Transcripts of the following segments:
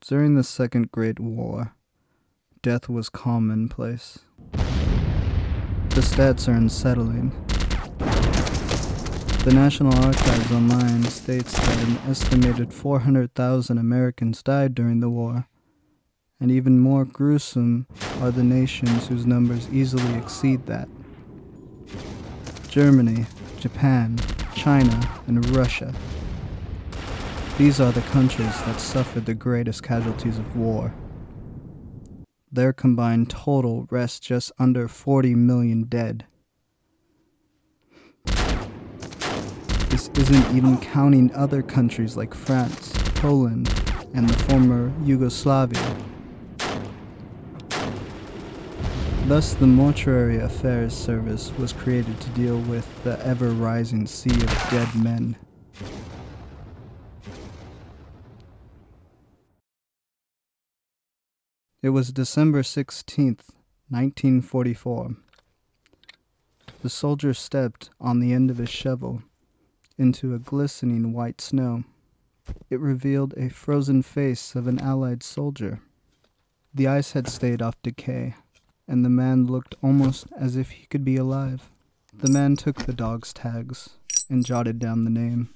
During the Second Great War, death was commonplace. The stats are unsettling. The National Archives Online states that an estimated 400,000 Americans died during the war, and even more gruesome are the nations whose numbers easily exceed that. Germany, Japan, China, and Russia. These are the countries that suffered the greatest casualties of war. Their combined total rests just under 40 million dead. This isn't even counting other countries like France, Poland, and the former Yugoslavia. Thus, the Mortuary Affairs Service was created to deal with the ever-rising sea of dead men. It was December 16th, 1944. The soldier stepped on the end of his shovel into a glistening white snow. It revealed a frozen face of an Allied soldier. The ice had stayed off decay, and the man looked almost as if he could be alive. The man took the dog's tags and jotted down the name.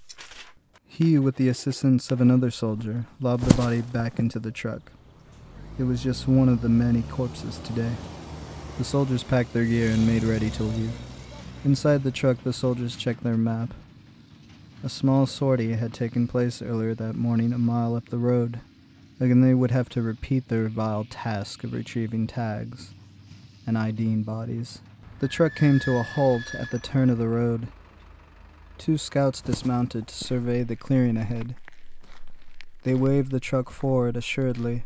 He, with the assistance of another soldier, lobbed the body back into the truck. It was just one of the many corpses today. The soldiers packed their gear and made ready to leave. Inside the truck, the soldiers checked their map. A small sortie had taken place earlier that morning a mile up the road. Again, they would have to repeat their vile task of retrieving tags and IDing bodies. The truck came to a halt at the turn of the road. Two scouts dismounted to survey the clearing ahead. They waved the truck forward assuredly.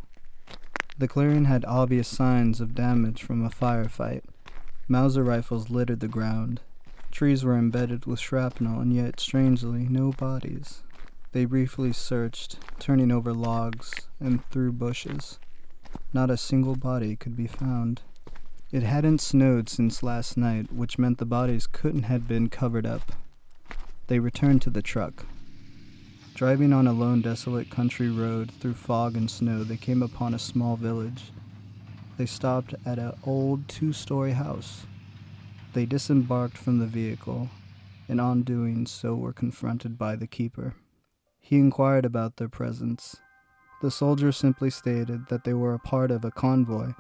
The clearing had obvious signs of damage from a firefight. Mauser rifles littered the ground. Trees were embedded with shrapnel, and yet, strangely, no bodies. They briefly searched, turning over logs and through bushes. Not a single body could be found. It hadn't snowed since last night, which meant the bodies couldn't have been covered up. They returned to the truck. Driving on a lone, desolate country road through fog and snow, they came upon a small village. They stopped at an old two-story house. They disembarked from the vehicle, and on doing so were confronted by the keeper. He inquired about their presence. The soldier simply stated that they were a part of a convoy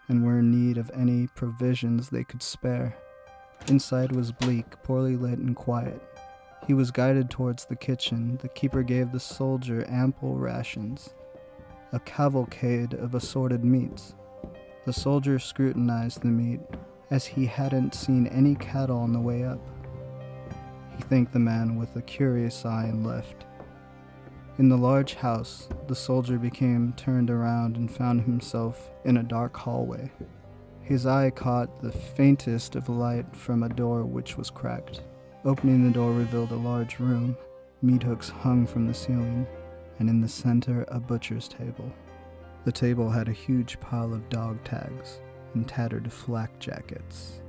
and were in need of any provisions they could spare. Inside was bleak, poorly lit, and quiet. He was guided towards the kitchen. The keeper gave the soldier ample rations, a cavalcade of assorted meats. The soldier scrutinized the meat, as he hadn't seen any cattle on the way up. He thanked the man with a curious eye and left. In the large house, the soldier became turned around and found himself in a dark hallway. His eye caught the faintest of light from a door which was cracked. Opening the door revealed a large room. Meat hooks hung from the ceiling, and in the center a butcher's table. The table had a huge pile of dog tags and tattered flak jackets.